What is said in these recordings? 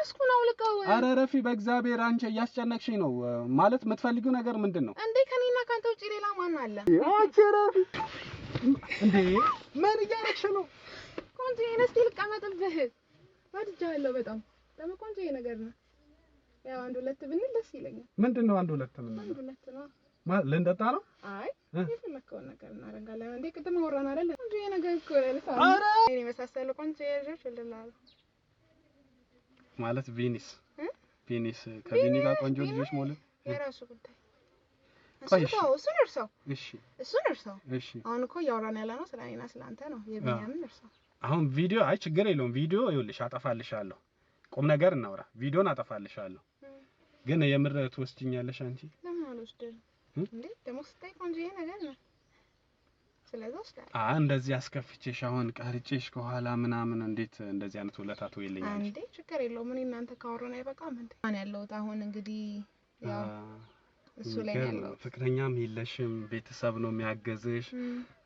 እየጨረስኩ ነው ልቀው ኧረ ረፊ በእግዚአብሔር አንቺ እያስጨነቅሽኝ ነው ማለት የምትፈልጊው ነገር ምንድነው እንዴ ከኔና ካንተ ውጪ ሌላ ማን አለ አንቺ ረፊ እንዴ ምን እያረግሽ ነው ቆንጆ ነስቲ ልቀመጥብህ ወድጃለሁ በጣም ደግሞ ቆንጆ ነገር ነው ያው አንድ ሁለት ብንል ደስ ይለኛል ምንድነው አንድ ሁለት ምን አንድ ሁለት ነው ልንጠጣ ነው አይ የፈለከው ነገር እናደርጋለን እንዴ ቅድም ወራን አይደል ቆንጆ ነገር እኮ ለልፋ እኔ መሳሰለ ቆንጆ ልጆች ወልደላል ማለት ቪኒስ ከቪኒ ጋር ቆንጆ ልጆች ማለት የራሱ ጉዳይ እሱ እርሳው እሺ አሁን እኮ ያወራን ያለ ነው ስለኔና ስለአንተ ነው የቢኒያምን እርሳው አሁን ቪዲዮ አይ ችግር የለውም ቪዲዮ ይኸውልሽ አጠፋልሻለሁ ቁም ነገር እናውራ ቪዲዮን አጠፋልሻለሁ ግን የምር ትወስጂኛለሽ አንቺ ለምን አልወስድም እንዴ ደሞ ስታይ ቆንጆ ነገር ነው ስለዚህ ወስዳለሁ እንደዚህ አስከፍቼሽ አሁን ቀርጬሽ ከኋላ ምናምን እንዴት እንደዚህ አይነት ውለታ ትወይልኛለሽ እንዴ ችግር የለውም ምን እናንተ ካወራን አይበቃም እንዴ ማን ያለው አሁን እንግዲህ ያው እሱ ላይ ያለው ፍቅረኛም የለሽም ቤተሰብ ነው የሚያገዝሽ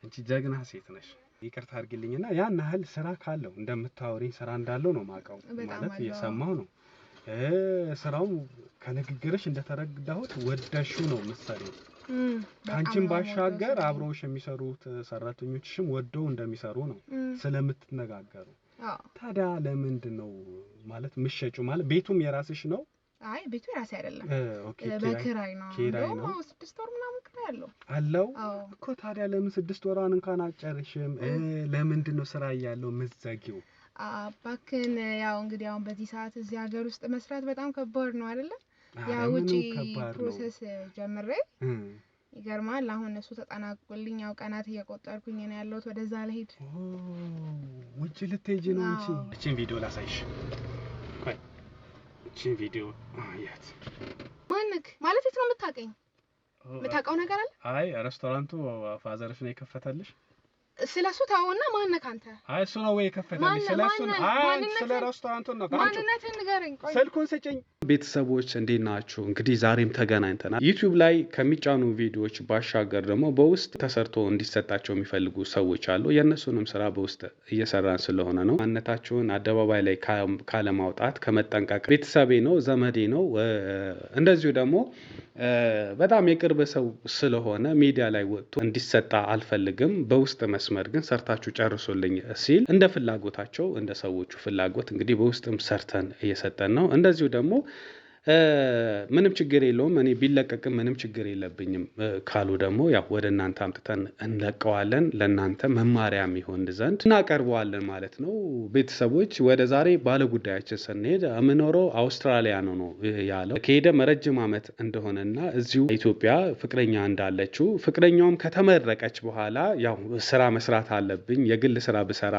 አንቺ ጀግና ሴት ነሽ ይቅርታ አድርጊልኝና ያን ያህል ስራ ካለው እንደምታወሪኝ ስራ እንዳለው ነው ማቀው ማለት እየሰማው ነው ስራው ከንግግርሽ እንደተረዳሁት ወደሹ ነው መሰለኝ ካንቺም ባሻገር አብሮሽ የሚሰሩት ሰራተኞችሽም ወደው እንደሚሰሩ ነው ስለምትነጋገሩ ታዲያ ለምንድነው ማለት ምሸጩ ማለት ቤቱም የራስሽ ነው አይ ቤቱ የራሴ አይደለም በክራይ ነው ነው 6 ወር ምናምን ክራይ አለው እኮ ታዲያ ለምን 6 ወራን እንኳን አጨርሽም ለምንድነው ስራ ያለው ምዘጊው አባክን ያው እንግዲህ አሁን በዚህ ሰዓት እዚህ ሀገር ውስጥ መስራት በጣም ከባድ ነው አይደለ ያው ውጪ ፕሮሰስ ጀምሬ ይገርማል አሁን እሱ ተጠናቅቆልኝ ያው ቀናት እየቆጠርኩኝ ነው ያለሁት ወደዛ ለሄድ ውጪ ልትሄጂ ነው እንጂ እቺን ቪዲዮ ላሳይሽ እቺን ቪዲዮ አያት ማንክ ማለት የት ነው የምታውቀው ነገር አለ አይ ሬስቶራንቱ ፋዘርሽ ነው የከፈተልሽ ስለሱ ታውና ማንነህ አንተ አይ እሱ ነው ወይ የከፈተልሽ ስለሱ ነው አይ ስለ ሬስቶራንቱ ነው ማንነትህን ንገረኝ ቆይ ስልኩን ስጪኝ ቤተሰቦች እንዴት ናችሁ እንግዲህ ዛሬም ተገናኝተናል ዩቲዩብ ላይ ከሚጫኑ ቪዲዮዎች ባሻገር ደግሞ በውስጥ ተሰርቶ እንዲሰጣቸው የሚፈልጉ ሰዎች አሉ የነሱንም ስራ በውስጥ እየሰራን ስለሆነ ነው ማንነታቸውን አደባባይ ላይ ካለ ማውጣት ከመጠንቀቅ ቤተሰቤ ነው ዘመዴ ነው እንደዚሁ ደግሞ በጣም የቅርብ ሰው ስለሆነ ሚዲያ ላይ ወጥቶ እንዲሰጣ አልፈልግም በውስጥ መስመር ግን ሰርታችሁ ጨርሶልኝ ሲል እንደ ፍላጎታቸው እንደ ሰዎቹ ፍላጎት እንግዲህ በውስጥም ሰርተን እየሰጠን ነው እንደዚሁ ደግሞ ምንም ችግር የለውም እኔ ቢለቀቅም ምንም ችግር የለብኝም ካሉ ደግሞ ያው ወደ እናንተ አምጥተን እንለቀዋለን ለናንተ መማሪያም ይሆን ዘንድ እናቀርበዋለን ማለት ነው ቤተሰቦች ወደ ዛሬ ባለ ጉዳያችን ስንሄድ አምኖረው አውስትራሊያ ነው ያለው ከሄደ ረጅም አመት እንደሆነና እዚሁ ኢትዮጵያ ፍቅረኛ እንዳለችው ፍቅረኛውም ከተመረቀች በኋላ ያው ስራ መስራት አለብኝ የግል ስራ ብሰራ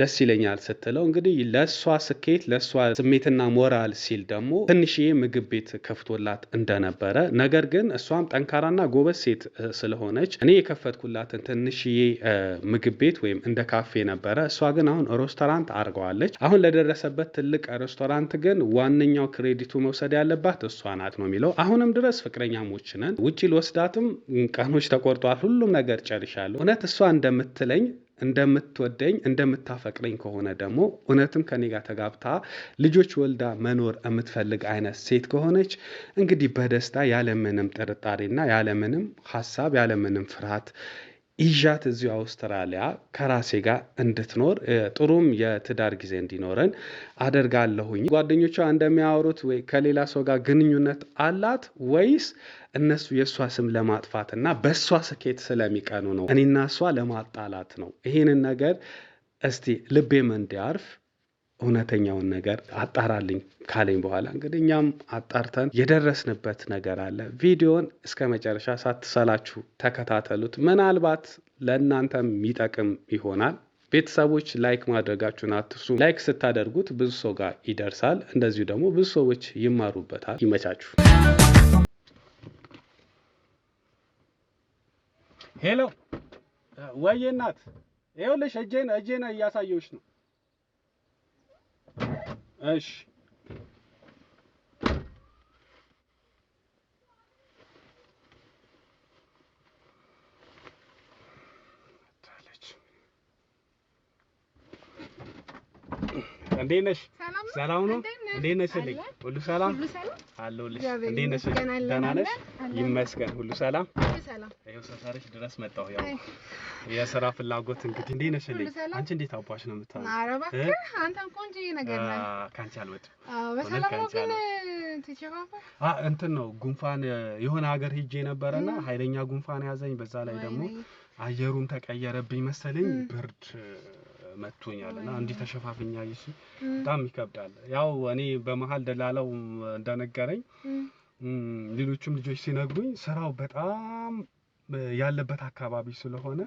ደስ ይለኛል ስትለው እንግዲህ ለሷ ስኬት ለሷ ስሜትና ሞራል ሲል ደግሞ ትንሽዬ ምግብ ቤት ከፍቶላት እንደነበረ ነገር ግን እሷም ጠንካራና ጎበዝ ሴት ስለሆነች እኔ የከፈትኩላትን ትንሽዬ ምግብ ቤት ወይም እንደ ካፌ ነበረ እሷ ግን አሁን ሬስቶራንት አርጋዋለች አሁን ለደረሰበት ትልቅ ሬስቶራንት ግን ዋነኛው ክሬዲቱ መውሰድ ያለባት እሷ ናት ነው የሚለው አሁንም ድረስ ፍቅረኛሞች ነን ውጪ ልወስዳትም ቀኖች ተቆርጧል ሁሉም ነገር ጨርሻለሁ እውነት እሷ እንደምትለኝ እንደምትወደኝ እንደምታፈቅረኝ ከሆነ ደግሞ እውነትም ከኔ ጋር ተጋብታ ልጆች ወልዳ መኖር የምትፈልግ አይነት ሴት ከሆነች እንግዲህ በደስታ ያለ ምንም ጥርጣሬና ያለ ምንም ሐሳብ ያለ ምንም ፍርሃት ይዣት እዚሁ አውስትራሊያ ከራሴ ጋር እንድትኖር ጥሩም የትዳር ጊዜ እንዲኖረን አደርጋለሁኝ ጓደኞቿ እንደሚያወሩት ወይ ከሌላ ሰው ጋር ግንኙነት አላት ወይስ እነሱ የሷ ስም ለማጥፋትና በሷ ስኬት ስለሚቀኑ ነው እኔና እሷ ለማጣላት ነው ይሄንን ነገር እስቲ ልቤም እንዲያርፍ እውነተኛውን ነገር አጣራልኝ ካለኝ በኋላ እንግዲህ እኛም አጣርተን የደረስንበት ነገር አለ ቪዲዮን እስከመጨረሻ ሳትሰላችሁ ተከታተሉት ምናልባት ለእናንተም የሚጠቅም ይሆናል ቤተሰቦች ላይክ ማድረጋችሁን አትርሱ ላይክ ስታደርጉት ብዙ ሰው ጋር ይደርሳል እንደዚሁ ደግሞ ብዙ ሰዎች ይማሩበታል ይመቻችሁ ሄሎ ወይ እናት ይኸውልሽ እጄን እያሳየሁሽ ነው እሺ እንዴት ነሽ? ሰላም ነው? እንዴት ነሽ? ሁሉ ሰላም አለሁልሽ። እንዴት ነሽ? ደህና ነሽ? ይመስገን ሁሉ ሰላም። ይኸው ሰፈርሽ ድረስ መጣሁ። ያው የሥራ ፍላጎት እንግዲህ እንዴት ነሽ? አንቺ እንዴት አባሽ ነው የምታወራው? ኧረ እባክህ አንተም ቆንጆ ነገር ነህ። ካንቺ አልወጣም። በሰላም ነው ግን ትቸፋፋ? እንትን ነው ጉንፋን የሆነ ሀገር ሄጄ ነበርና ኃይለኛ ጉንፋን ያዘኝ። በዛ ላይ ደግሞ አየሩም ተቀየረብኝ መሰለኝ ብርድ መጥቶኛልና እንዲህ ተሸፋፍኛ ይሽ በጣም ይከብዳል። ያው እኔ በመሃል ደላላው እንደነገረኝ ሌሎችም ልጆች ሲነግሩኝ ስራው በጣም ያለበት አካባቢ ስለሆነ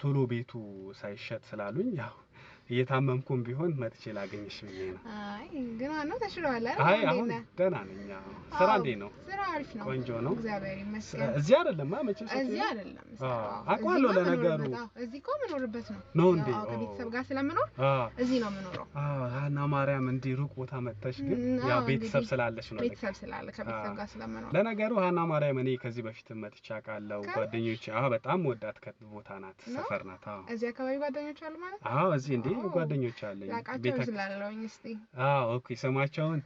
ቶሎ ቤቱ ሳይሸጥ ስላሉኝ ያው እየታመምኩም ቢሆን መጥቼ ላገኝሽ ብዬ ነው። አይ ግን ዋናው ተሽሎሃል አይደል? አይ አሁን ደህና ነኝ። ስራ እንዴት ነው? ስራ አሪፍ ነው። ቆንጆ ነው። እግዚአብሔር ይመስገን። እዚህ አይደለም መቼም እዚህ አይደለም። አውቃለሁ ለነገሩ። እዚህ እኮ የምኖርበት ነው። ነው እንዴ? ከቤተሰብ ጋር ስለምኖር እዚህ ነው የምኖረው። ሀና ማርያም እንዲህ ሩቅ ቦታ መጥተሽ ግን ያው ቤተሰብ ስላለሽ ነው። ቤተሰብ ስላለ ከቤተሰብ ጋር ስለምኖር። ለነገሩ ሀና ማርያም እኔ ከዚህ በፊትም መጥቼ አውቃለሁ። ጓደኞቼ በጣም ወዳት ቦታ ናት፣ ሰፈር ናት። እዚህ አካባቢ ጓደኞች አሉ ማለት? እዚህ እንዴ ጓደኞች አለኝ። ላቃቸው ስላለውኝ እስቲ ኦኬ ስማቸውን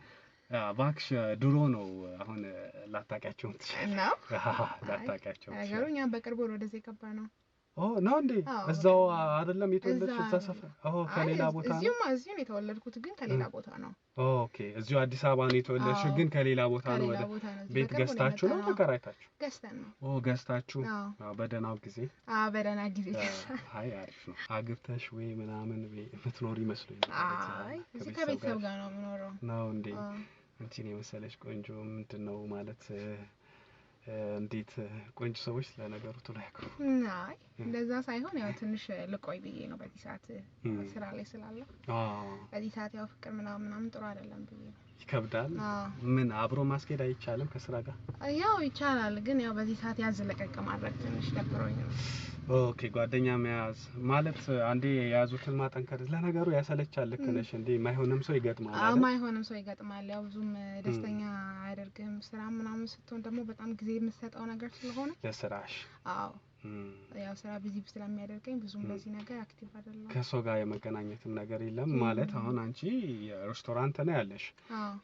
እባክሽ ድሮ ነው አሁን ላታውቂያቸው ትችላለሽ። ላታውቂያቸው ነገሩ እኛም በቅርቡ ወደዚህ የገባ ነው። ነው እንዴ? እዛው አይደለም የተወለድሽ? እዛ ሰፈር ከሌላ ቦታ ነው? እዚሁ ነው የተወለድኩት ግን ከሌላ ቦታ ነው። ኦኬ እዚሁ አዲስ አበባ ነው የተወለድሽ ግን ከሌላ ቦታ ነው። ወደ ቤት ገዝታችሁ ነው ተከራይታችሁ? ገዝተን ነው። ገዝታችሁ በደህናው ጊዜ? በደህና ጊዜ። አይ አሪፍ ነው። አግብተሽ ወይ ምናምን የምትኖሪ መስሎኝ ነው። አይ እዚህ ከቤተሰብ ጋር ነው የምኖረው። ነው እንዴ? አንቺን የመሰለሽ ቆንጆ ምንድን ነው ማለት እንዴት ቆንጆ ሰዎች ለነገሩ ቶሎ ያከሩ። አይ እንደዛ ሳይሆን ያው ትንሽ ልቆይ ብዬ ነው በዚህ ሰዓት ስራ ላይ ስላለው። በዚህ ሰዓት ያው ፍቅር ምናምን ጥሩ አይደለም ብዬ ነው። ይከብዳል። ምን አብሮ ማስኬድ አይቻልም ከስራ ጋር? ያው ይቻላል ግን ያው በዚህ ሰዓት ያዝ ለቀቅ ማድረግ ትንሽ ደብሮኝ ነው። ኦኬ ጓደኛ መያዝ ማለት አንዴ የያዙትን ማጠንከር ለነገሩ ያሰለቻል። ልክ ነሽ። እንዴ ማይሆንም ሰው ይገጥማል አይደል? ማይሆንም ሰው ይገጥማል። ያው ብዙም ደስተኛ አያደርግም። ስራ ምናምን ስትሆን ደግሞ በጣም ጊዜ የምትሰጠው ነገር ስለሆነ ለስራሽ ያው ስራ ቢዚ ስለሚያደርገኝ ብዙም በዚህ ነገር አክቲቭ አይደለም። ከሰው ጋር የመገናኘትም ነገር የለም ማለት አሁን አንቺ ሬስቶራንት ነው ያለሽ።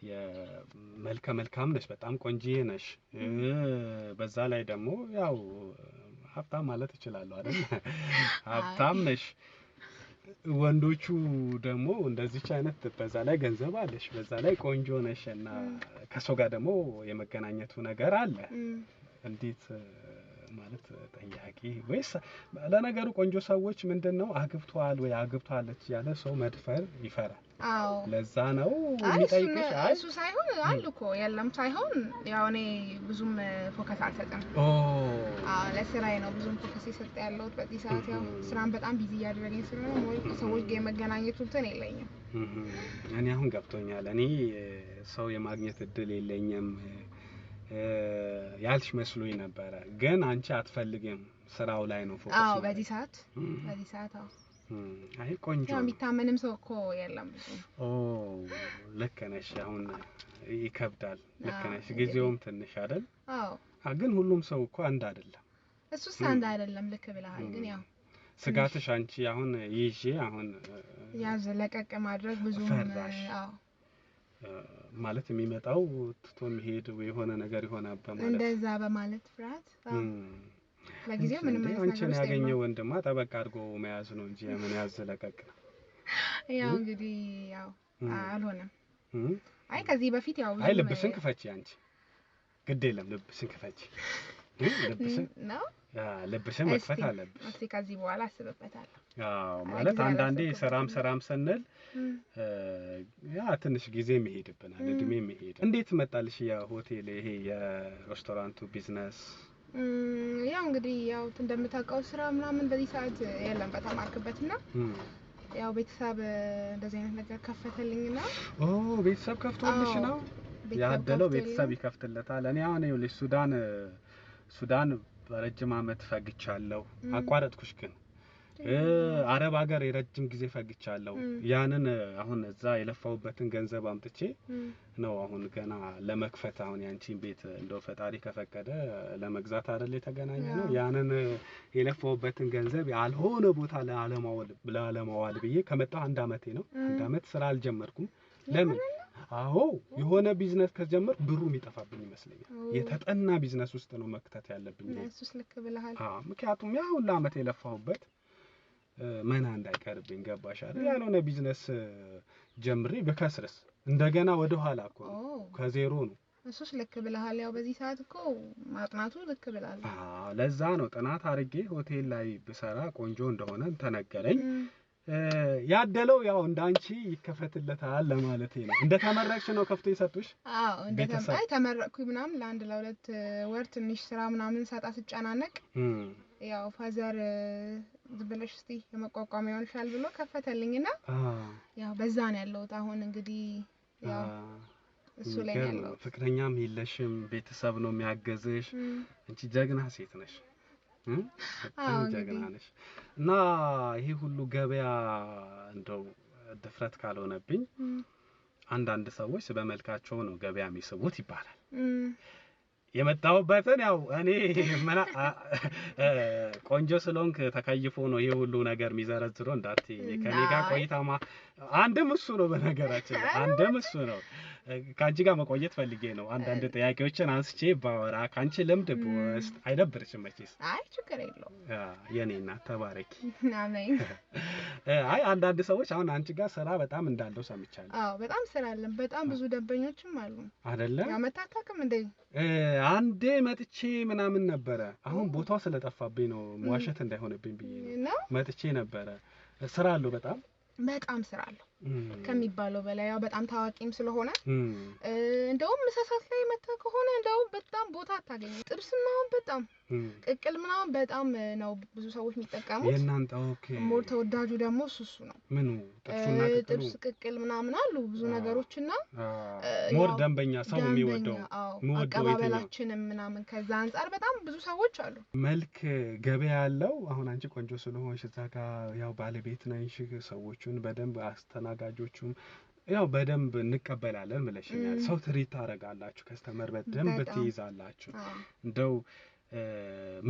የመልከ መልካም ነሽ፣ በጣም ቆንጂዬ ነሽ። በዛ ላይ ደግሞ ያው ሀብታም ማለት እችላለሁ አይደል? ሀብታም ነሽ። ወንዶቹ ደግሞ እንደዚች አይነት በዛ ላይ ገንዘብ አለሽ፣ በዛ ላይ ቆንጆ ነሽ እና ከሰው ጋር ደግሞ የመገናኘቱ ነገር አለ። እንዴት ማለት ጠያቂ ወይስ ለነገሩ ቆንጆ ሰዎች ምንድነው አግብቷል ወይ አግብቷለች ያለ ሰው መድፈር ይፈራል። ለዛ ነው የሚጠይቅሽ። እሱ ሳይሆን አሉ እኮ የለም ሳይሆን ያው እኔ ብዙም ፎከስ አልሰጥም። ለስራዬ ነው ብዙም ፎከስ እየሰጠ ያለሁት በዚህ ሰዓት። ያው ስራን በጣም ቢዚ እያደረገኝ ስለሆነ ወይ ሰዎች ጋር የመገናኘቱ እንትን የለኝም። እኔ አሁን ገብቶኛል። እኔ ሰው የማግኘት እድል የለኝም ያልሽ መስሎኝ ነበረ። ግን አንቺ አትፈልጊም፣ ስራው ላይ ነው ፎከስ። በዚህ ሰዓት አይ ቆንጆ ያው የሚታመንም ሰው እኮ የለም ብዙ። ልክ ነሽ። አሁን ይከብዳል። ልክ ነሽ። ጊዜውም ትንሽ አይደል? ግን ሁሉም ሰው እኮ አንድ አይደለም። እሱስ አንድ አይደለም። ልክ ብለሃል። ግን ያው ስጋትሽ አንቺ አሁን ይዤ አሁን ያዝ ለቀቅ ማድረግ ብዙም ማለት የሚመጣው ትቶ የሚሄድ የሆነ ነገር ይሆናል በማለት እንደዛ በማለት ፍርሃት ለጊዜው ምንም አይነት ነገር አንቺን ያገኘው ወንድማ ጠበቅ አድርጎ መያዝ ነው እንጂ ምን ያዝ ለቀቅ ነው። ያው እንግዲህ ያው አልሆነም። አይ ከዚህ በፊት ያው አይ ልብስን ክፈቺ አንቺ ግድ የለም ልብስን ክፈቺ። ልብስን ነው ልብስን መክፈት አለብሽ። እስቲ ከዚህ በኋላ አስብበታለሁ። ማለት አንዳንዴ ሰራም ስንል ትንሽ ጊዜ ይሄድብናል፣ እድሜ ይሄድ። እንዴት መጣልሽ የሆቴል ይሄ የሬስቶራንቱ ቢዝነስ? ያው እንግዲህ ያው እንደምታውቀው ስራ ምናምን በዚህ ሰዓት የለም በተማርክበትና ያው ቤተሰብ እንደዚህ አይነት ነገር ከፈተልኝና ቤተሰብ ከፍቶልሽ ነው ያደለው? ቤተሰብ ይከፍትለታል። እኔ አሁን ይኸውልሽ ሱዳን በረጅም አመት ፈግቻለሁ። አቋረጥኩሽ ግን አረብ ሀገር የረጅም ጊዜ ፈግቻለሁ ያንን አሁን እዛ የለፋውበትን ገንዘብ አምጥቼ ነው አሁን ገና ለመክፈት አሁን ያንቺን ቤት እንደው ፈጣሪ ከፈቀደ ለመግዛት አይደል የተገናኘነው ያንን የለፋውበትን ገንዘብ ያልሆነ ቦታ ለአለማዋል ብዬ ከመጣሁ 1 አመቴ ነው 1 አመት ስራ አልጀመርኩም ለምን አዎ የሆነ ቢዝነስ ከጀመር ብሩ የሚጠፋብኝ ይመስለኛል የተጠና ቢዝነስ ውስጥ ነው መክተት ያለብኝ እሱስ ልክ ብለሃል ምክንያቱም ያ ሁሉ አመት የለፋሁበት መና እንዳይቀርብኝ ገባሽ አይደል ያልሆነ ቢዝነስ ጀምሬ በከስረስ እንደገና ወደ ኋላ እኮ ከዜሮ ነው እሱስ ልክ ብለሃል ያው በዚህ ሰዓት እኮ ማጥናቱ ልክ ብለሃል ለዛ ነው ጥናት አድርጌ ሆቴል ላይ ብሰራ ቆንጆ እንደሆነ ተነገረኝ ያደለው ያው እንዳንቺ ይከፈትለታል ለማለቴ ነው እንደተመረቅሽ ነው ከፍቶ ይሰጡሽ አዎ እንደተመረቅኩ ተመረቅኩኝ ምናምን ለአንድ ለሁለት ወር ትንሽ ስራ ምናምን ሳጣ ስጫናነቅ ያው ፋዘር ዝብለሽ እስቲ የመቋቋሚያ ይሆንሻል ብሎ ከፈተልኝና ያው በዛ ነው ያለሁት አሁን እንግዲህ ያው እሱ ላይ ያለው ፍቅረኛም የለሽም ቤተሰብ ነው የሚያገዝሽ አንቺ ጀግና ሴት ነሽ በጣም ጀግና ነሽ እና ይሄ ሁሉ ገበያ እንደው ድፍረት ካልሆነብኝ አንዳንድ ሰዎች በመልካቸው ነው ገበያ የሚስቡት ይባላል የመጣሁበትን ያው እኔ ቆንጆ ስለሆንክ ተከይፎ ነው ይሄ ሁሉ ነገር የሚዘረዝረው እንዳትይ ከኔ ጋር ቆይታማ አንድም እሱ ነው በነገራችን አንድም እሱ ነው ካንቺ ጋር መቆየት ፈልጌ ነው አንዳንድ ጥያቄዎችን አንስቼ ባወራ ካንቺ ልምድ በውስጥ አይደብርሽም መቼስ አይ ችግር የለውም የኔ እናት ተባረኪ አሜን አይ አንዳንድ ሰዎች አሁን አንቺ ጋር ስራ በጣም እንዳለው ሰምቻለሁ አዎ በጣም ስራ አለን በጣም ብዙ ደንበኞችም አሉ አይደለ ያመጣጣከም እንዴ አንዴ መጥቼ ምናምን ነበረ አሁን ቦታው ስለጠፋብኝ ነው መዋሸት እንዳይሆንብኝ ብዬ ነው መጥቼ ነበረ ስራ አለው በጣም ስራ አለው ከሚባለው በላይ ያው በጣም ታዋቂም ስለሆነ እንደውም መሳሳት ላይ መጣ ከሆነ እንደውም በጣም ቦታ አታገኝ ጥብስና በጣም ቅቅል ምናምን በጣም ነው ብዙ ሰዎች የሚጠቀሙት የናንተ ኦኬ ሞር ተወዳጁ ደግሞ እሱ ነው ምኑ ጥብስ ቅቅል ምናምን አሉ ብዙ ነገሮችና ሞር ደንበኛ ሰው የሚወደው አቀባበላችንም ምናምን ከዛ አንፃር በጣም ብዙ ሰዎች አሉ መልክ ገበያ ያለው አሁን አንቺ ቆንጆ ስለሆንሽ እዛ ጋር ያው ባለቤት ነሽ ሰዎችን በደንብ አስተናጋጆቹም ያው በደንብ እንቀበላለን ብለሽኛል ሰው ትሪት ታረጋላችሁ ከስተመር በደንብ ትይዛላችሁ እንደው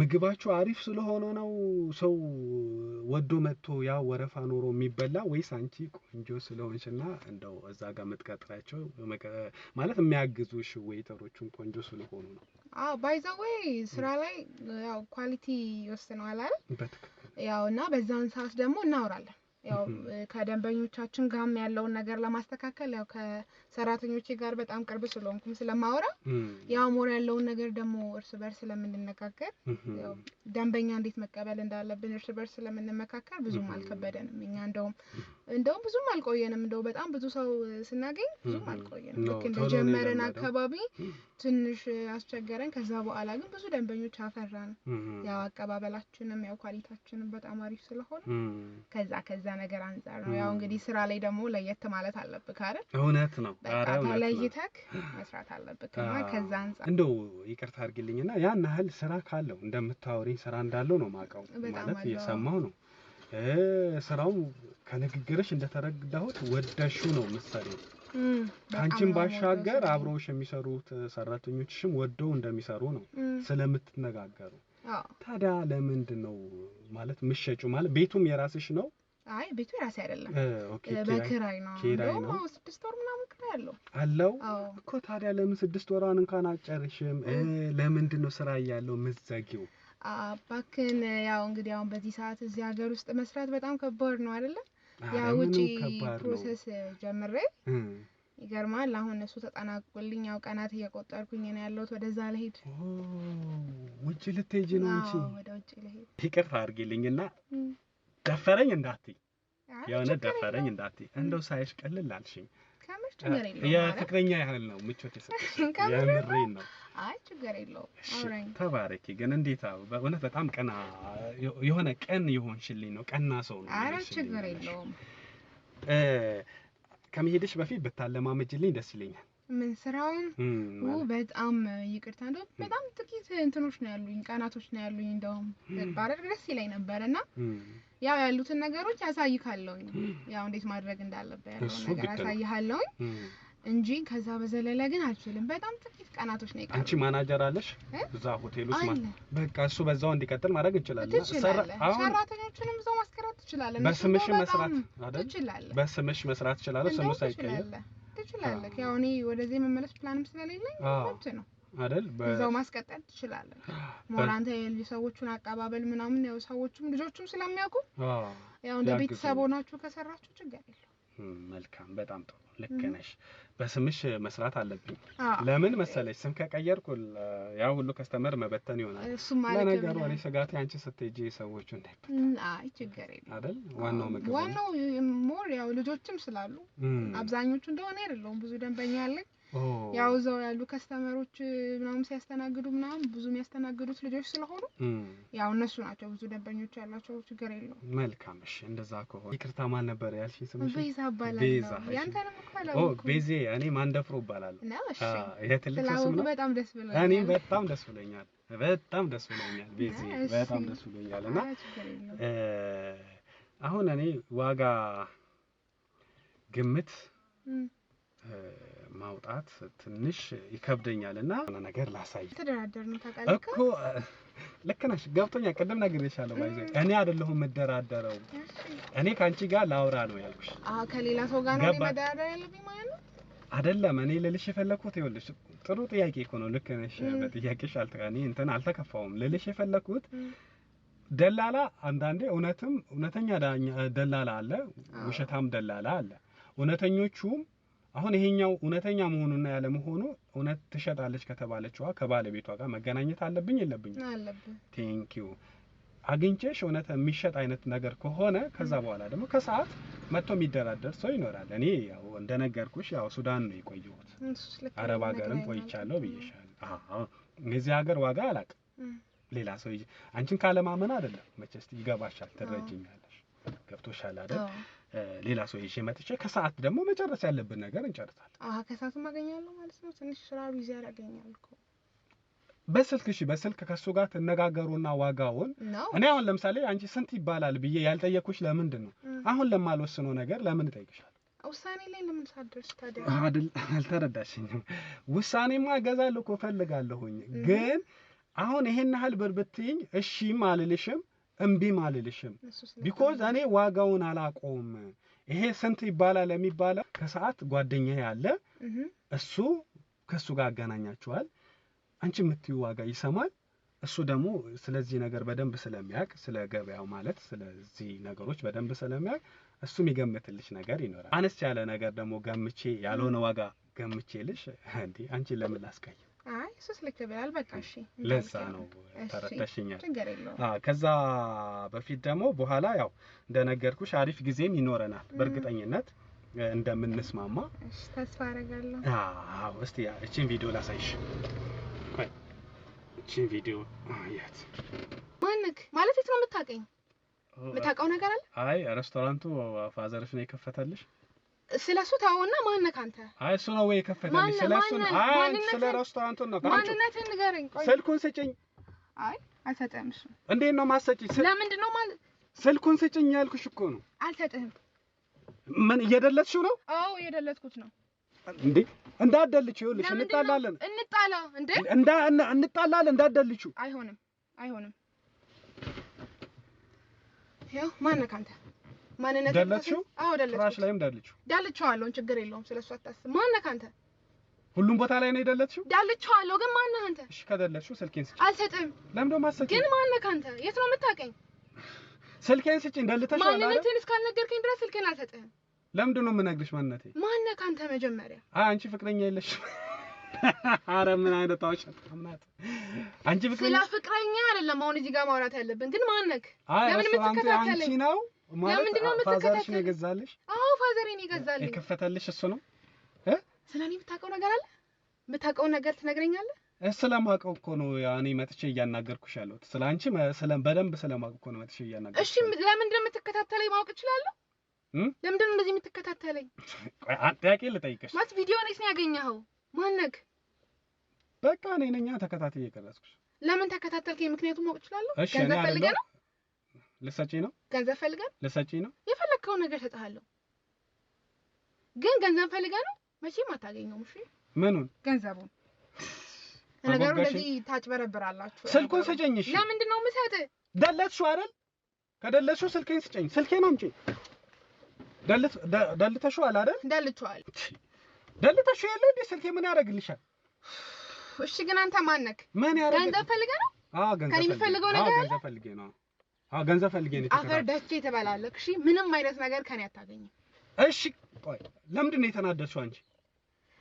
ምግባችሁ አሪፍ ስለሆነ ነው ሰው ወዶ መጥቶ ያ ወረፋ ኖሮ የሚበላ ወይስ አንቺ ቆንጆ ስለሆንሽና እንደው እዛ ጋር መጥቀጥራቸው ማለት የሚያግዙሽ ዌይተሮቹን ቆንጆ ስለሆኑ ነው ባይ ዘ ዌይ ስራ ላይ ያው ኳሊቲ ይወስነዋል አይደል ያው እና በዛን ሰዓት ደግሞ እናወራለን ያው ከደንበኞቻችን ጋርም ያለውን ነገር ለማስተካከል ያው ከሰራተኞቼ ጋር በጣም ቅርብ ስለሆንኩም ስለማወራ ያው ሞር ያለውን ነገር ደግሞ እርስ በርስ ስለምንነጋገር ያው ደንበኛ እንዴት መቀበል እንዳለብን እርስ በርስ ስለምንመካከር ብዙም አልከበደንም እኛ እንደውም ብዙም አልቆየንም እንደው በጣም ብዙ ሰው ስናገኝ ብዙም አልቆየንም ልክ እንደጀመረን አካባቢ ትንሽ አስቸገረን ከዛ በኋላ ግን ብዙ ደንበኞች አፈራን ያው አቀባበላችንም ያው ኳሊቲያችንም በጣም አሪፍ ስለሆነ ከዛ ነገር አንፃር ነው ያው እንግዲህ ስራ ላይ ደግሞ ለየት ማለት አለብህ አይደል እውነት ነው አራው ለይተክ መስራት አለብህና ከዛ አንፃር እንደው ይቅርታ አድርግልኝና ያን ያህል ስራ ካለው እንደምታወሪኝ ስራ እንዳለው ነው ማቀው ማለት እየሰማሁ ነው ስራው ከንግግርሽ እንደተረዳሁት ወደሹ ነው መሰለኝ ካንቺም ባሻገር አብሮሽ የሚሰሩት ሰራተኞችሽም ወደው እንደሚሰሩ ነው ስለምትነጋገሩ ታዲያ ለምንድነው ማለት ምሽጩ ማለት ቤቱም የራስሽ ነው አይ ቤቱ የራሴ አይደለም በክራይ ነው ነው 6 ወር ምናምን ክራይ አለው እኮ ታዲያ ለምን 6 ወራን እንኳን አጨርሽም ለምንድነው ስራ ያለው ምዘጊው ባክን ያው እንግዲህ አሁን በዚህ ሰዓት እዚህ ሀገር ውስጥ መስራት በጣም ከባድ ነው አይደለ ያው ውጪ ፕሮሰስ ጀምሬ ይገርማል አሁን እሱ ተጣናቆልኝ ያው ቀናት እየቆጠርኩኝ ነው ያለሁት ወደዛ ልሄድ ውጪ ልትሄጂ ነው እንጂ ወደ ውጪ ልሄድ ይቅርታ አድርጊልኝና ደፈረኝ እንዳትይ ያው ደፈረኝ እንዳትይ እንደው ሳይሽ ቀልል አልሽኝ ከመች ችግር የለውም የፍቅረኛ ያህል ነው ምቾት የሰጠሽ የምሬን ነው አይ ችግር የለውም አውራኝ ተባረኪ ግን እንዴት በእውነት በጣም ቀና የሆነ ቀን ይሆንሽልኝ ነው ቀና ሰው ነው አረ ችግር የለውም ከመሄድሽ በፊት ብታለማመጅልኝ ደስ ይለኛል ምን ስራውን በጣም ይቅርታ እንደው በጣም ጥቂት እንትኖች ነው ያሉኝ ቀናቶች ነው ያሉኝ እንደውም ባረግ ደስ ይለኝ ነበርና ያው ያሉትን ነገሮች ያሳይካለሁኝ ያው እንዴት ማድረግ እንዳለበት ያለው ነገር ያሳይሃለሁኝ እንጂ ከዛ በዘለለ ግን አልችልም በጣም ጥቂት ቀናቶች ነው ይቀር አንቺ ማናጀር አለሽ እዛ ሆቴል ውስጥ በቃ እሱ በዛው እንዲቀጥል ማድረግ እንችላለን ሰራተኞቹንም እዛው ማስከራት ትችላለህ በስምሽ መስራት አይደል በስምሽ መስራት ትችላለህ ስሙ ሳይቀየር ትችላለህ ያው እኔ ወደዚህ መመለስ ፕላንም ስለሌለኝ መብት ነው አይደል በዛው ማስቀጠል ትችላለህ ሞራንተ የልጅሰዎቹን አቀባበል ምናምን ያው ሰዎቹም ልጆቹም ስለሚያውቁ ያው እንደ ቤተሰብ ሆናችሁ ከሰራችሁ ችግር የለም መልካም በጣም ጥሩ ልክ ነሽ በስምሽ መስራት አለብኝ ለምን መሰለሽ ስም ከቀየርኩ ያው ሁሉ ከስተመር መበተን ይሆናል ለነገሩ እኔ ስጋቴ አንቺ ስትሄጂ ሰዎቹ እንዳይበታ አይ ችግር የለም አይደል ዋናው ሞር ያው ልጆችም ስላሉ አብዛኞቹ እንደሆነ አይደለም ብዙ ደንበኛ አለኝ ያው እዛው ያሉ ከስተመሮች ምናምን ሲያስተናግዱ ምናምን ብዙ የሚያስተናግዱት ልጆች ስለሆኑ ያው እነሱ ናቸው ብዙ ደንበኞች ያላቸው ችግር የለው መልካም እሺ እንደዛ ከሆነ ይቅርታ ማን ነበር ያልሽኝ ስምሽ ቤዛ ባላለው ያንተንም እኮ አላውቅም ቤዜ እኔ ማንደፍሮ እባላለሁ የትልቅ ስም ነው በጣም ደስ ብሎኛል እኔም በጣም ደስ ብሎኛል ቤዜ በጣም ደስ ብሎኛልና አሁን እኔ ዋጋ ግምት ማውጣት ትንሽ ይከብደኛልና ነገር ላሳይ ተደራደር ነው ታውቃለህ እኮ ልክ ነሽ ገብቶኛል ቅድም ነግሬሻለሁ ባይዘይ እኔ አይደለሁም መደራደረው እኔ ካንቺ ጋር ላውራ ነው ያልኩሽ ከሌላ ሰው ጋር ነው መደራደር ያለብኝ ማለት ነው አይደለም እኔ ልልሽ የፈለኩት ይኸውልሽ ጥሩ ጥያቄ እኮ ነው ልክ ነሽ በጥያቄሽ እኔ እንትን አልተከፋውም ልልሽ የፈለኩት ደላላ አንዳንዴ እውነተኛ ደላላ አለ ውሸታም ደላላ አለ እውነተኞቹም አሁን ይሄኛው እውነተኛ መሆኑና ያለ መሆኑ እውነት ትሸጣለች ከተባለችዋ ከባለቤቷ ጋር መገናኘት አለብኝ የለብኝም አለብኝ ቴንክ ዩ አግኝቼሽ እውነት የሚሸጥ አይነት ነገር ከሆነ ከዛ በኋላ ደግሞ ከሰዓት መጥቶ የሚደራደር ሰው ይኖራል እኔ ያው እንደነገርኩሽ ያው ሱዳን ነው የቆየሁት አረብ ሀገርም ቆይቻለሁ ብዬሻለሁ አዎ እዚህ ሀገር ዋጋ አላውቅም ሌላ ሰው አንቺን ካለማመን አይደለም መቼስ ይገባሻል ትረጅኛለሽ ገብቶሻል አይደል ሌላ ሰው ይዤ መጥቼ ከሰዓት ደግሞ መጨረስ ያለብን ነገር እንጨርሳለን ከሰዓት ማገኛለሁ ማለት ነው ትንሽ ስራ ቢዚ ያደርገኛልኩ በስልክ ከሱ ጋር ተነጋገሩና ዋጋውን እኔ አሁን ለምሳሌ አንቺ ስንት ይባላል ብዬ ያልጠየኩሽ ለምንድን ነው አሁን ለማልወስነው ነገር ለምን እጠይቅሻለሁ ውሳኔ ላይ ለምን ሳደርስ ታዲያ አይደል አልተረዳሽኝም ውሳኔማ እገዛለሁ እኮ ፈልጋለሁኝ ግን አሁን ይሄን ያህል ብር ብትይኝ እሺ ማልልሽም እምቢ ማልልሽም ቢኮዝ እኔ ዋጋውን አላቆም ይሄ ስንት ይባላል የሚባለው ከሰዓት ጓደኛዬ ያለ እሱ ከሱ ጋር አገናኛችኋል አንቺ የምትዩ ዋጋ ይሰማል እሱ ደግሞ ስለዚህ ነገር በደንብ ስለሚያውቅ ስለ ገበያው ማለት ስለዚህ ነገሮች በደንብ ስለሚያውቅ እሱ የሚገምትልሽ ነገር ይኖራል አነስ ያለ ነገር ደግሞ ገምቼ ያልሆነ ዋጋ ገምቼልሽ እንዴ አንቺ ለምን ላስቀይ አይ እሱስ ልክ ብላል በቃ እሺ ለዛ ነው ተረተሽኛል ከዛ በፊት ደግሞ በኋላ ያው እንደነገርኩሽ አሪፍ ጊዜም ይኖረናል በእርግጠኝነት እንደምንስማማ እሺ ተስፋ አደርጋለሁ አዎ እስቲ እቺን ቪዲዮ ላሳይሽ እቺን ቪዲዮ አያት ማንክ ማለት የት ነው የምታውቀው ነገር አለ አይ ሬስቶራንቱ ፋዘርሽ ነው የከፈተልሽ ስለሱ ታውና ማንነህ አንተ አይ እሱ ነው ወይ የከፈተልሽ ስለሱ ነው አይ ስለ ሬስቶራንቱ ነው ማንነትህን ንገረኝ ቆይ ስልኩን ስጭኝ አይ አልሰጠህም እሱ እንዴት ነው ማሰጪኝ ለምንድን ነው ማለት ስልኩን ስጭኝ ያልኩሽ እኮ ነው አልሰጠህም ምን እየደለትሽው ነው አዎ እየደለትኩት ነው እንዴ እንዳደልችው ይኸውልሽ እንጣላለን እንጣላ እንዴ እንጣላለን እንዳደልችው አይሆንም ያው ማንነህ አንተ ማንነት ደለችው አዎ ደለችው ፍራሽ ላይም ዳልቻለሁ ችግር የለውም ስለሱ አታስብ ማንነህ አንተ ሁሉም ቦታ ላይ ነው የደለችው ዳልቻለሁ ግን ማንነህ አንተ እሺ ከደለችው ስልኬን ስጭኝ አልሰጥም ለምን ደሞ አሰጪኝ ግን ማንነህ አንተ የት ነው የምታውቀኝ ስልኬን ስጭኝ ደልተሽው አላ ማንነትህን እስካልነገርከኝ ድረስ ስልኬን አልሰጥህም ለምን ነው የምነግርሽ ማንነቴ ማንነህ አንተ መጀመሪያ አንቺ ፍቅረኛ የለሽ አረ ምን አይነት ታውሻት አምናት አንቺ ፍቅረኛ አይደለም አሁን እዚህ ጋር ማውራት ያለብን ግን ማንነህ ለምን የምትከታተለኝ አንቺ ነው ማለት ፋዘርሽ ነው የገዛልሽ አዎ ፋዘሬ ነው የገዛልኝ የከፈተልሽ እሱ ነው ስለኔ የምታውቀው ነገር አለ የምታውቀው ነገር ትነግረኛለህ ስለማውቀው እኮ ነው ያኔ መጥቼ እያናገርኩሽ ያለሁት ስላንቺ በደንብ ስለማውቀው እኮ ነው መጥቼ እያናገርኩሽ እሺ ለምንድን ነው የምትከታተለኝ ማወቅ እችላለሁ ለምንድን ነው እንደዚህ የምትከታተለኝ ቆይ ጥያቄ ልጠይቅሽ ማለት ቪዲዮ ነኝ ያገኘኸው ማንነህ በቃ እኔ ነኝ ተከታተይ የቀረጽኩሽ ለምን ተከታተልከኝ ምክንያቱም ማወቅ እችላለሁ ገንዘብ ፈልገህ ነው ልሰጪ ነው? ገንዘብ ፈልገህ ልሰጪ ነው? የፈለከው ነገር ሰጥሃለሁ። ግን ገንዘብ ፈልገህ ነው መቼም አታገኘውም። እሺ ምኑን? ገንዘቡን። ነገሩ ለዚህ ታጭበረብራላችሁ። ስልኩን ስጪኝ። እሺ ለምንድን ነው የምሰጥህ? ደለትሽው አይደል? ከደለትሽው ስልኬን ስጪኝ። ስልኬን አምጪ። ደልተሽዋል አይደል? ደልቼዋል። ደልተሽው የለ እንዴ? ስልኬ ምን ያደርግልሻል? እሺ ግን አንተ ማን ነህ? ምን ያደርግ? ገንዘብ ፈልገህ ነው? አዎ ገንዘብ ከኔ የምፈልገው ነገር ገንዘብ ፈልጌ ነው። አዎ ገንዘብ ፈልጌ ነው። አፈር ደቼ ተበላለክ። እሺ ምንም አይነት ነገር ከኔ አታገኝም። እሺ ቆይ ለምንድን ነው የተናደድሽው አንቺ?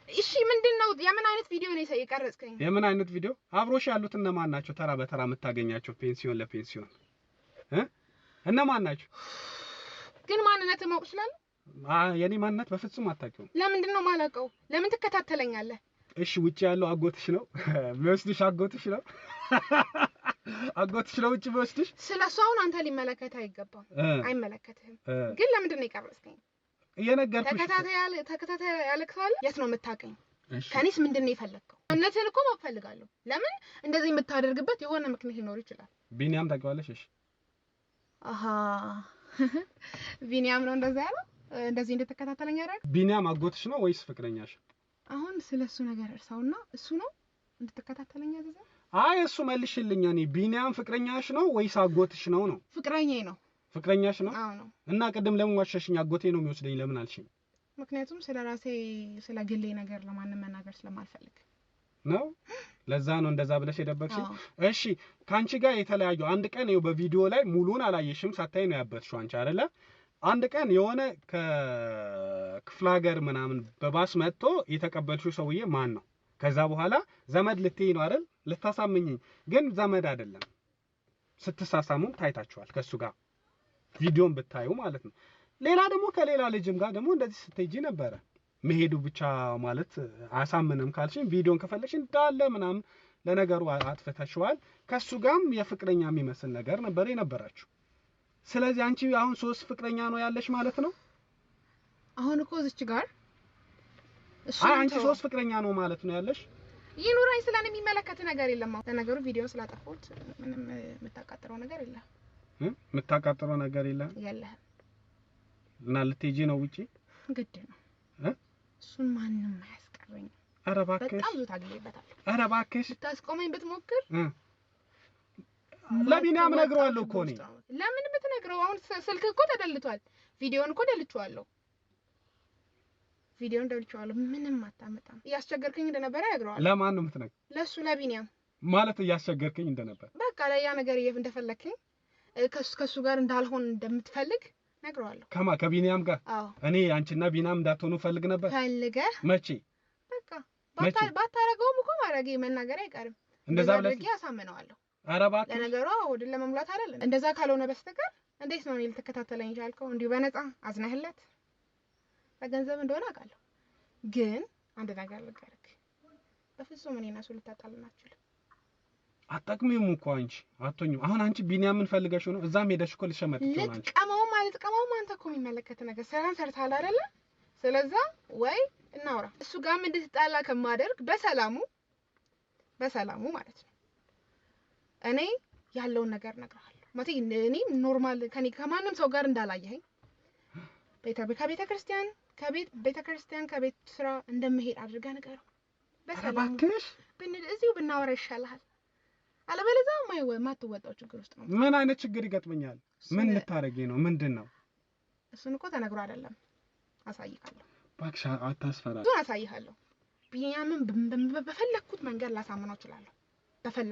እሺ ምንድነው? የምን አይነት ቪዲዮ ነው የቀረጽከኝ? የምን አይነት ቪዲዮ? አብሮሽ ያሉት እነማን ናቸው? ተራ በተራ የምታገኛቸው ፔንሲዮን ለፔንሲዮን እነማን ናቸው? ግን ማንነት ማወቅ ይችላል? የኔ ማንነት በፍጹም አታውቂውም። ለምንድን ነው የማላውቀው? ለምን ትከታተለኛለህ? እሺ ውጪ ያለው አጎትሽ ነው የሚወስድሽ? አጎትሽ ነው አጎትሽ ነው ውጪ የሚወስድሽ? ስለሱ አሁን አንተ ሊመለከት አይገባም። አይመለከትህም። ግን ለምንድን ነው የቀረጽከኝ? እየነገርኩሽ ተከታታይ ያለክሳለ የት ነው የምታውቀኝ? ከኔስ ምንድን ነው የፈለግከው? እነትን እኮ ማወቅ ፈልጋለሁ። ለምን እንደዚህ የምታደርግበት የሆነ ምክንያት ሊኖር ይችላል። ቢኒያም ታውቂዋለሽ? እሺ አሃ ቢኒያም ነው እንደዛ ያለው? እንደዚህ እንድትከታተለኝ አይደል? ቢኒያም አጎትሽ ነው ወይስ ፍቅረኛሽ? አሁን ስለሱ ነገር እርሳውና እሱ ነው እንድትከታተለኝ ያዘዘ? አይ እሱ መልሽልኝ። እኔ ቢኒያም ፍቅረኛሽ ነው ወይስ አጎትሽ ነው? ነው ፍቅረኛዬ ነው። ፍቅረኛሽ ነው? አዎ ነው። እና ቅድም ለምን ዋሸሽኝ? አጎቴ ነው የሚወስደኝ ለምን አልሽኝ? ምክንያቱም ስለራሴ ስለ ግሌ ነገር ለማንም መናገር ስለማልፈልግ ነው። ለዛ ነው እንደዛ ብለሽ የደበቅሽኝ? እሺ ካንቺ ጋር የተለያዩ አንድ ቀን ይኸው በቪዲዮ ላይ ሙሉን አላየሽም፣ ሳታይ ነው ያበትሽው አንቺ አይደለ? አንድ ቀን የሆነ ከክፍለ ሀገር ምናምን በባስ መጥቶ የተቀበልሽው ሰውዬ ማን ነው? ከዛ በኋላ ዘመድ ልትይ ነው አይደል? ልታሳምኝኝ። ግን ዘመድ አይደለም። ስትሳሳሙም ታይታችኋል ከሱ ጋር ቪዲዮን ብታዩ ማለት ነው። ሌላ ደግሞ ከሌላ ልጅም ጋር ደግሞ እንደዚህ ስትሄጂ ነበረ። መሄዱ ብቻ ማለት አሳምንም ካልሽኝ ቪዲዮን ከፈለግሽ እንዳለ ምናምን ለነገሩ አጥፍተሽዋል። ከሱ ጋርም የፍቅረኛ የሚመስል ነገር ነበር የነበራችሁ። ስለዚህ አንቺ አሁን 3 ፍቅረኛ ነው ያለሽ ማለት ነው። አሁን እኮ እዚች ጋር አንቺ 3 ፍቅረኛ ነው ማለት ነው ያለሽ። ይኑረኝ ስለኔ የሚመለከት ነገር የለም። ለነገሩ ቪዲዮ ስላጠፋሁት ምንም የምታቃጥረው ነገር የለም። የምታቃጥረው ነገር የለም የለም። እና ልትሄጂ ነው ውጪ? ግድ ነው። እሱን ማንንም አያስቀረኝ። ኧረ እባክሽ በጣም ብዙ ታግሌበታል። ኧረ እባክሽ ልታስቆመኝ ብትሞክር ለቢኒያም ነግረዋለሁ እኮ እኔ። ለምን ብትነግረው? አሁን ስልክ እኮ ተደልቷል። ቪዲዮን እኮ ደልቼዋለሁ። ቪዲዮን ደልቼዋለሁ። ምንም አታመጣም። እያስቸገርከኝ እንደነበረ ያግረዋል። ለማን ነው የምትነግረው? ለሱ ለቢኒያም ማለት እያስቸገርከኝ እንደነበር በቃ ለያ ነገር እንደፈለከኝ ከሱ ጋር እንዳልሆን እንደምትፈልግ ነግረዋለሁ። ከቢኒያም ጋር እኔ አንቺና ቢኒያም እንዳትሆኑ ፈልግ ነበር። ፈልገህ መቼ? በቃ ባታረገውም እኮ ማረጌ መናገር አይቀርም። እንደዛ ብለህ ያሳምነዋለሁ። ኧረ እባክህ ለነገሩ ወደ ለመሙላት አይደለም። እንደዛ ካልሆነ በስተቀር እንዴት ነው ልትከታተለኝ ይቻልከው? እንዲሁ በነፃ አዝነህለት በገንዘብ እንደሆነ አውቃለሁ። ግን አንድ ነገር ልንገርህ፣ በፍጹም እኔና እሱ ልታጣልን አትችልም። አጠቅሚም እኮ አንቺ አትሆኝም። አሁን አንቺ ቢኒያምን ፈልገሽው ነው እዛም ሄደሽ እኮ ልትሸመጥጪው ነው አንቺ። ልትቀማው አንተ እኮ የሚመለከት ነገር ሰራን ሰርታል አይደለ? ስለዛ ወይ እናውራ። እሱ ጋር ምን እንድትጣላ ከማደርግ በሰላሙ ማለት ነው እኔ ያለውን ነገር እነግርሃለሁ። ማለት እኔ ኖርማል ከማንም ሰው ጋር እንዳላየኸኝ ቤተ ክርስቲያን ከቤት ስራ እንደምሄድ አድርገህ ንገረው። በሰላም እዚሁ ብናወራ ይሻልሃል። አለበለዚያ ማትወጣው ችግር ውስጥ ነው። ምን አይነት ችግር ይገጥመኛል? ምን ልታረጊ ነው? ምንድነው? እሱን እኮ ተነግሮ አይደለም። አሳይሃለሁ። እባክሽ አታስፈራ። እሱን አሳይሃለሁ። ቢኒያምን በፈለኩት መንገድ ላሳምነው እችላለሁ።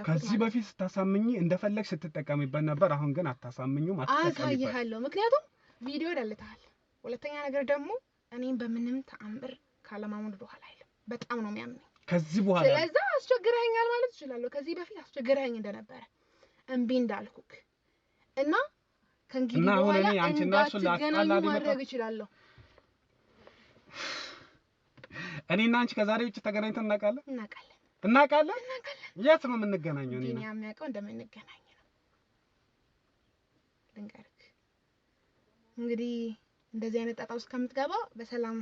ከዚህ በፊት ስታሳምኚ እንደፈለግሽ ስትጠቀሚበት ነበር። አሁን ግን አታሳምኚውም፣ አትጠቀሚበት። አሳይሃለሁ። ምክንያቱም ቪዲዮ ደልተሃል። ሁለተኛ ነገር ደግሞ እኔም በምንም ተአምር ካለማሙን ወደኋላ አይልም። በጣም ነው የሚያምነኝ ከዚህ በኋላ። ስለዚህ አስቸግረኸኛል ማለት እችላለሁ። ከዚህ በፊት አስቸግረኸኝ እንደነበረ እምቢ እንዳልኩክ እና ከእንግዲህ በኋላ እንዳትገናኙ ማድረግ እችላለሁ። እኔና አንቺ ከዛሬ ውጭ ተገናኝተን እናውቃለን? የት ነው የምንገናኘው? እኔ የሚያውቀው እንደምንገናኝ ነው። ልንገርክ እንግዲህ እንደዚህ አይነት ጣጣ ውስጥ ከምትገባ በሰላም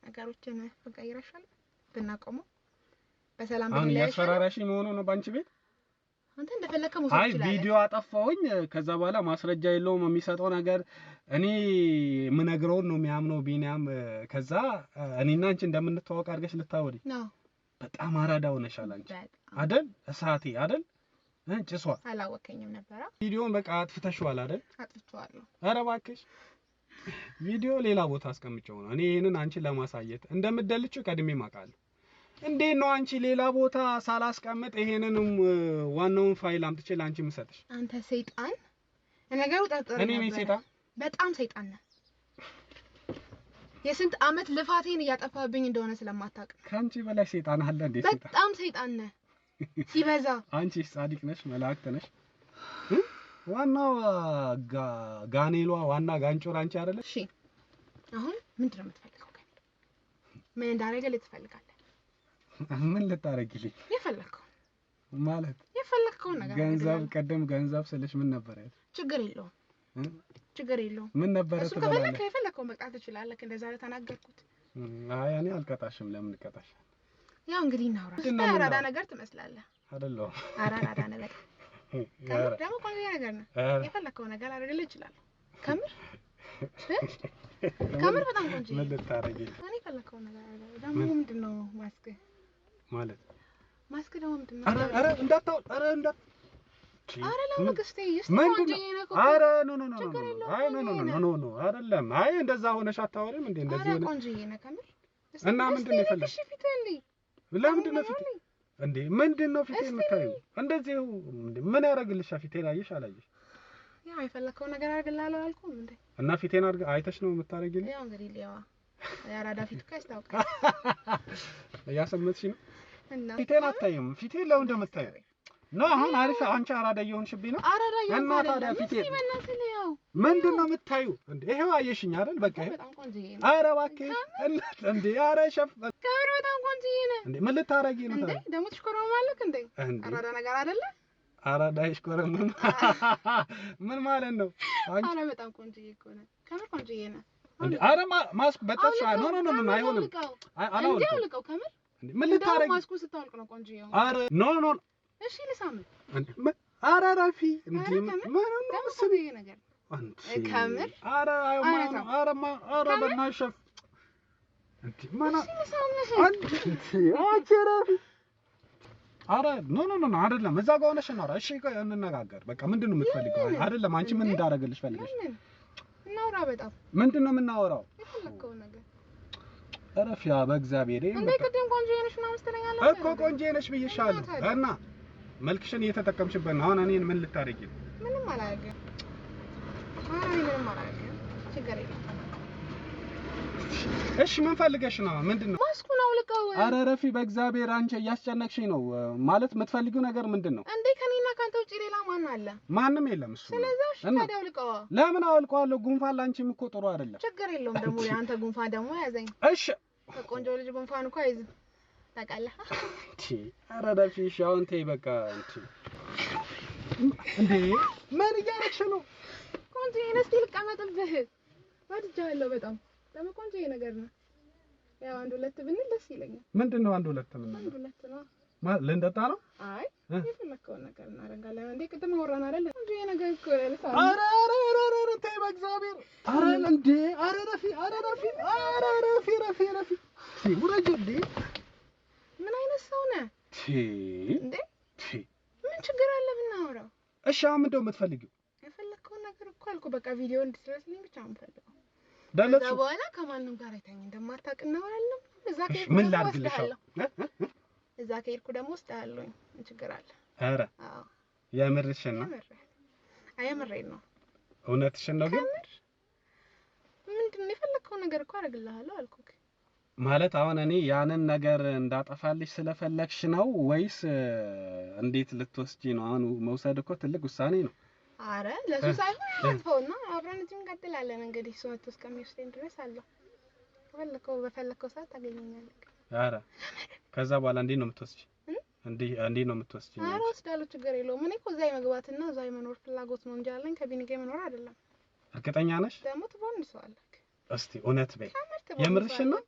ነገሮችን ብንቀይር ይሻላል። ብናቆመው በሰላም አሁን ያስፈራራሽ መሆኑ ነው ባንቺ ቤት። አንተ እንደፈለከው መውሰድ ይችላል። አይ ቪዲዮ አጠፋውኝ ከዛ በኋላ ማስረጃ የለውም የሚሰጠው ነገር እኔ ምነግረውን ነው የሚያምነው ቢኒያም ከዛ እኔና አንቺ እንደምንተዋወቅ አድርገሽ ልታወሪ ነው በጣም አራዳ ሆነሻል አንቺ አይደል እሳቴ አይደል ጭሷ አላወቀኝም ነበር ቪዲዮን በቃ አጥፍተሽዋል አይደል አጥፍቷለሁ ኧረ እባክሽ ቪዲዮ ሌላ ቦታ አስቀምጬው ነው እኔ ይሄንን አንቺን ለማሳየት እንደምደልችው ቀድሜ ማቃለሁ እንዴት ነው አንቺ ሌላ ቦታ ሳላስቀምጥ ይሄንንም ዋናውን ፋይል አምጥቼ ላንቺ ምሰጥሽ አንተ ሰይጣን ነገሩ ጠርጥረኝ እኔ ነኝ ሰይጣን በጣም ሰይጣን ነህ የስንት አመት ልፋቴን እያጠፋብኝ እንደሆነ ስለማታውቅ ካንቺ በላይ ሰይጣን አለ እንዴ ሰይጣን በጣም ሰይጣን ነህ ሲበዛ አንቺ ጻድቅ ነሽ መላእክት ነሽ ዋናው ጋኔሏ ዋና ጋንጮር አንቺ አይደለሽ እሺ አሁን ምንድነው የምትፈልገው ምን እንዳደረገልህ ትፈልጋለህ ምን ልታረጊልኝ የፈለከው ማለት የፈለከው ነገር ገንዘብ ቀደም ገንዘብ ስለሽ ምን ነበር ያለው ችግር የለውም ችግር የለውም ምን ነበር ተባለ ከፈለከው መቅጣት ትችላለህ እንደዛ ተናገርኩት አይ እኔ አልቀጣሽም ለምን ቀጣሽ ያው እንግዲህ እናውራ አራዳ ነገር ትመስላለህ አይደለም አራዳ ነገር ደግሞ ቆንጆ ነገር ነው የፈለከው ነገር አድርግልህ ይችላል ከምር በጣም ቆንጆ ምን ልታረጊ እኔ የፈለከው ነገር ደግሞ ምንድነው ማስክ ማለት ማስክ ደግሞ ምንድነው አረ እንዳታው አረ እንዳ አረ ለምክስቴ አረ ኖ አይ ኖ አይደለም አይ እንደዛ ሆነሽ አታወሪም እንዴ እንደዚህ ሆነ ቆንጆዬ ነህ ከምር እና ምንድነው የፈለግሽ ለምንድነው ፊት እንዴ ምንድነው ፊት የምታዩ እንደዚህ ምን ያረግልሽ ፊቴን አየሽ አላየሽ ያው የፈለከው ነገር አድርግልሃለሁ አልኩህ እንዴ እና ፊቴን አይተሽ ነው የምታረጊልኝ ያው እንግዲህ ሊያዋ ያራዳ ፊት እኮ ያስታውቃል ያሰመትሽ ነው እና ፊቴን አታይም ፊቴን ለምን እንደምታዩ ነው አሁን አሪፍ አንቺ አራዳ እየሆንሽብኝ ነው አራዳ እና ታዲያ ፊቴን ምንድነው የምታዩ እንዴ ይሄው አየሽኝ አይደል በቃ በጣም ቆንጆዬ ነው ኧረ እባክሽ እንዴ ኧረ ሸፍ ከብር በጣም ቆንጆዬ ነው እንዴ ምን ልታረጊ ነው እንዴ ደግሞ ትሽኮረማለህ እንዴ አራዳ ነገር አይደለ አራዳ ይሽኮረም ምን ማለት ነው አንቺ አረ በጣም ቆንጆዬ እኮ ነው ከምር ቆንጆዬ ነው እንዴ አረ ማስክ በጣም ኖ አይሆንም አላውልቀው ከምር ምን ልታረጊ ማስኩ ስታወልቅ ነው ቆንጆዬ አረ ኖ እሺ ልሳም እንዴ አረ ረፊ እንዴ ምን ነው ስብዬ ነገር ከምር አረ አረ በማሸፍ እንዴ ማና አንቺ ረፊ አረ ኖ አይደለም እዛ ጋር ሆነሽ ነው እሺ እንነጋገር በቃ ምንድነው የምትፈልገው አይደለም አንቺ ምን እንዳደረገልሽ ፈልገሽ እናውራ በጣም ምንድነው የምናወራው የፈለከው ነገር ረፊያ በእግዚአብሔር እንዴ ቅድም ቆንጆ ነሽ ምናምን ስትለኛለህ እኮ ቆንጆ ነሽ ብዬሻለሁ እና መልክሽን እየተጠቀምሽበት ነው አሁን እኔን ምን ልታረጊ ምንም አላደርግም ምንም አላደርግም ችግር የለም እሺ ምን ፈልገሽ ነው ምንድነው ማስኩን አውልቀው አረ ረፊ በእግዚአብሔር አንቺ እያስጨነቅሽኝ ነው ማለት የምትፈልጊው ነገር ምንድነው እንዴ ከኔና ካንተ ውጪ ሌላ ማን አለ ማንም የለም እሱ ስለዚህ ታዲያ አውልቀው ለምን አውልቀዋለሁ ጉንፋን ላንቺም እኮ ጥሩ አይደለም ችግር የለውም ደግሞ ያንተ ጉንፋን ደግሞ ያዘኝ እሺ ቆንጆ ልጅ ጉንፋን እኮ አይዝም ታውቃለህ አረ ረፊ ሻውን ተይ በቃ እንዴ ምን እያረግሽ ነው ቆንጆ ነስቲ ልቀመጥብህ ወድጃለሁ በጣም ደግሞ ቆንጆ ነገር ነው ያው አንድ ሁለት ብንል ደስ ይለኛል ምንድነው አንድ ሁለት ምን አንድ ሁለት ነው ልንጠጣ ነው አይ የፈለከው ነገር እናደርጋለን እንዴ ቅድም አወራን አይደል እንዴ ነገር እኮ ለሳ አረ ተይ በእግዚአብሔር አረ እንዴ አረ ረፊ ውረጅ እንዴ ምን አይነት ሰው ነህ እንዴ ምን ችግር አለ ብናወራው እሺ አሁን ምንድነው የምትፈልጊው የፈለከው ነገር እኮ አልኩ በቃ ቪዲዮ እንድትረስልኝ ብቻ የምፈልገው ዳለች በኋላ ከማንም ጋር አይተኝ እንደማታውቅ እናወራለን እዛ ከሄድኩ ምን ላድርግልሽ እዛ ከሄድኩ ደግሞ ወስደሃለሁኝ ምን ችግር አለ ኧረ አዎ የምርሽን ነው የምሬን ነው እውነትሽን ነው ግን ምንድነው የፈለከው ነገር እኮ አደርግልሃለሁ አልኩክ ማለት አሁን እኔ ያንን ነገር እንዳጠፋልሽ ስለፈለግሽ ነው ወይስ እንዴት ልትወስጂ ነው አሁን መውሰድ እኮ ትልቅ ውሳኔ ነው አረ ለሱ ሳይሆን አጥፈውና አብረን እዚህ እንቀጥላለን እንግዲህ እሱ መጥቶ እስከሚወስደኝ ድረስ አለው በፈለከው ሰዓት ታገኘኛለህ አረ ከዛ በኋላ እንዴት ነው የምትወስጂ እንዴት ነው የምትወስጂ አረ ወስዳለሁ ችግር የለውም እኔ እኮ እዛ የመግባትና እዛ የመኖር ፍላጎት ነው እንጂ አለኝ ከቢኒ ጋር መኖር አይደለም እርግጠኛ ነሽ ደግሞ ትቦንሰዋለህ እስቲ እውነት በይ የምርሽን ነው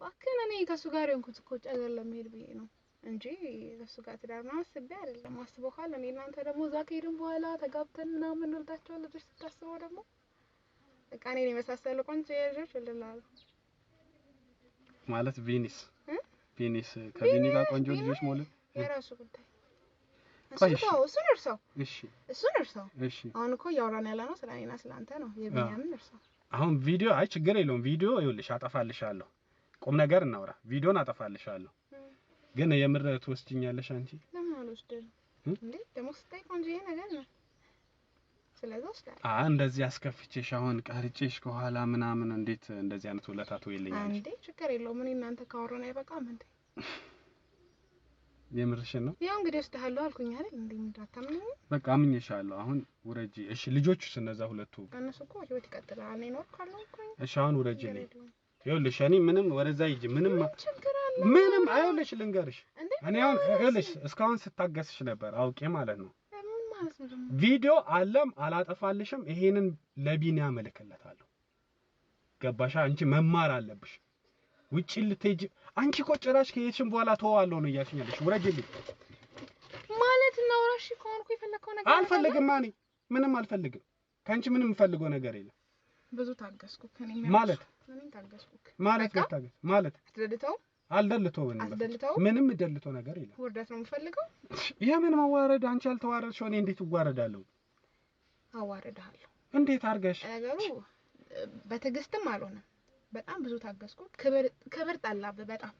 እባክህ እኔ ከሱ ጋር የሆንኩት እኮ ጨገር ለመሄድ ብዬ ነው እንጂ እሱ ጋር ትዳር ነው አስቤ አይደለም። አስበው ካለ እኔ እናንተ ደግሞ እዛ ከሄድን በኋላ ተጋብተን ምናምን እንወልዳቸዋለን ልጆች ስታስበው ደግሞ በቃ እኔን የመሳሰሉ ቆንጆ ልጆች ወልደናል ማለት ቪኒስ ከቪኒ ጋር ቆንጆ ልጆች መውለድ የራሱ ጉዳይ እሱን እርሳው። እሺ አሁን እኮ እያወራን ያለ ነው ስለ እኔና ስለ አንተ ነው። የቢኒያምን እርሳው። አሁን ቪዲዮ አይ ችግር የለውም። ቪዲዮ ይኸውልሽ አጠፋልሻለሁ። ቁም ነገር እናውራ። ቪዲዮን አጠፋልሻለሁ። ግን የምር ትወስጂኛለሽ አንቺ? ለምን አልወስድም እንዴ? ደግሞ ስታይ ቆንጆ ነገር ነው። ስለዚህ ወስዳለሁ። እንደዚህ አስከፍቼሽ አሁን ቀርጬሽ ከኋላ ምናምን እንዴት እንደዚህ አይነት ውለታ ትወይልኛለሽ? እንዴ ችግር የለውም። እኔ እናንተ ካወራን አይበቃም እንዴ? የምርሽን ነው? ያው እንግዲህ ወስደሃለሁ አልኩኝ አይደል? እንዴ እንዳታምኝ በቃ አምኜሻለሁ። አሁን ውረጂ። እሺ ልጆቹስ እነዛ ሁለቱ? እነሱ እኮ ህይወት ይቀጥላል። እኔ ነው ካልኩኝ። እሺ አሁን ውረጂልኝ። ይኸውልሽ እኔ ምንም ወደዛ ይጂ ምንም አይውልሽ ልንገርሽ። እኔ አሁን ይኸውልሽ እስካሁን ስታገስሽ ነበር አውቄ ማለት ነው። ቪዲዮ አለም አላጠፋልሽም። ይሄንን ለቢኒያ መልክለታለሁ። ገባሻ? አንቺ መማር አለብሽ። ውጪ ልትሄጂ አንቺ እኮ ጭራሽ ከሄድሽም በኋላ ተዋለው ነው እያልሽኛለሽ። ውረጂልኝ ማለት ነው። እሺ ከሆንኩ የፈለከው ነገር አልፈልግም። እኔ ምንም አልፈልግም። ካንቺ ምንም የምፈልገው ነገር የለም። ብዙ ታገስኩክ። እኔ ማለት ምንም ታገስኩክ ማለት ታገስ ማለት አትደልተው አልደልተው ምንም ደልተው ነገር የለም። ውርደት ነው የምፈልገው። ይሄ ምን ማዋረድ? አንቺ አልተዋረድሽው እኔ እንዴት እዋረዳለሁ? አዋረዳለሁ። እንዴት አርገሽ? ነገሩ በትዕግስትም አልሆነም። በጣም ብዙ ታገስኩ። ክብር ጣላብ። በጣም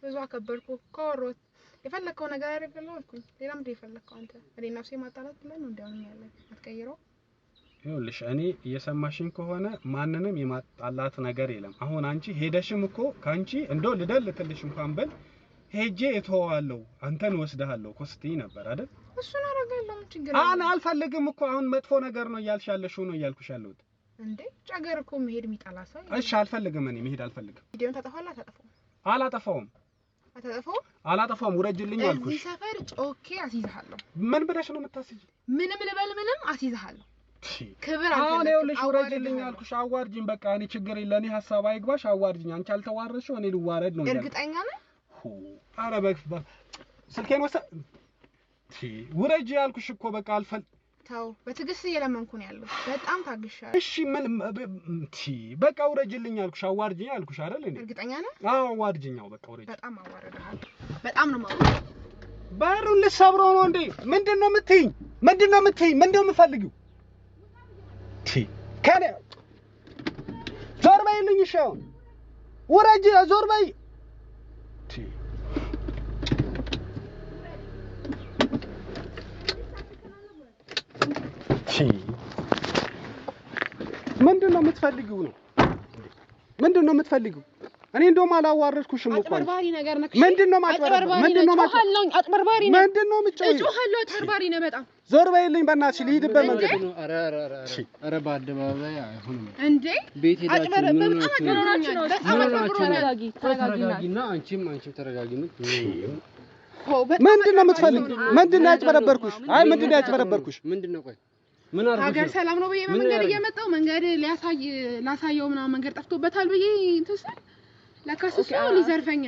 ብዙ አከበርኩ። ኮሮት የፈለከው ነገር አድርገለው አልኩኝ። ሌላ ምንድን የፈለከው አንተ? እኔ ነፍሴ ማጣላት ብለን ነው እንደውም ያለኝ አትቀይረው። ይኸውልሽ እኔ እየሰማሽኝ ከሆነ ማንንም የማጣላት ነገር የለም። አሁን አንቺ ሄደሽም እኮ ካንቺ እንደው ልደልትልሽ እንኳን በል ሄጄ እተዋለሁ አንተን ወስደሃለሁ እኮ ስትይ ነበር አይደል? እሱን አረጋለሁ። ምን ችግር አለ? አልፈልግም እኮ አሁን መጥፎ ነገር ነው እያልሽ ያለሽው ነው እያልኩሽ ያለሁት። እንዴ ጫገር እኮ መሄድ የሚጣላ ሰው። እሺ አልፈልግም። እኔ መሄድ አልፈልግም። ቪዲዮን ታጠፋለህ? አላጠፋውም። ውረጅልኝ አልኩሽ። እዚህ ሰፈር ጮኬ አስይዝሃለሁ። ምን ብለሽ ነው የምታስይኝ? ምንም ልበል ምንም አስይዝሃለሁ። ክብር አሁን ይኸውልሽ ውረጅልኝ አልኩሽ። አዋርጂኝ በቃ እኔ ችግር የለም። እኔ ሐሳብ አይግባሽ። አዋርጂኝ። አንቺ አልተዋረድሽው እኔ ልዋረድ ነው። እርግጠኛ ነህ? ኧረ በቃ ስልኬን ወሰድ። ውረጅ ያልኩሽ እኮ በቃ ተው። በትዕግስት እየለመንኩ ነው ያለው። በጣም ታግሻለሁ። እሺ ምን በቃ ውረጅልኝ አልኩሽ። አዋርጂኝ አልኩሽ አይደል? እኔ እርግጠኛ ነህ? አዎ አዋርጂኛው በቃ ውረጅ። በጣም አዋርደሃል። በጣም ነው ማዋረድ። በሩን ልሰብረው ነው እንዴ? ምንድነው የምትይኝ? ምንድነው የምትፈልጊው? ከኔ ዞር በይልኝ። እሺ አሁን ውረጅ። ዞር በይ። ምንድነው የምትፈልጊው ነው? ምንድነው የምትፈልጊው? እኔ እንደውም አላዋረድኩሽም እኮ። አጥበርባሪ ነገር ነክ። ምንድነው ማጥበርባሪ? ምንድነው አጥበርባሪ ነው? ምንድነው የምትጮኸው? እጮሃለሁ። አጥበርባሪ ነው በጣም። ዞር በይልኝ በእናትሽ። ልሂድበት መንገድ ነው። ኧረ በአደባባይ አይሆንም እንዴ? ቤት ሄዳችሁ ተረጋጊና አንቺም ተረጋጊና። ምንድነው የምትፈልጊው? ምንድነው ያጭበረበርኩሽ? አይ ምንድነው ያጭበረበርኩሽ? ምንድነው? ቆይ ምን አርገሽ? ሀገር ሰላም ነው ብዬ መንገድ እየመጣው መንገድ ላሳየው ምናምን መንገድ ጠፍቶበታል ብዬ እንትን ስል ለካስ እሱ ሊዘርፈኝ ነው።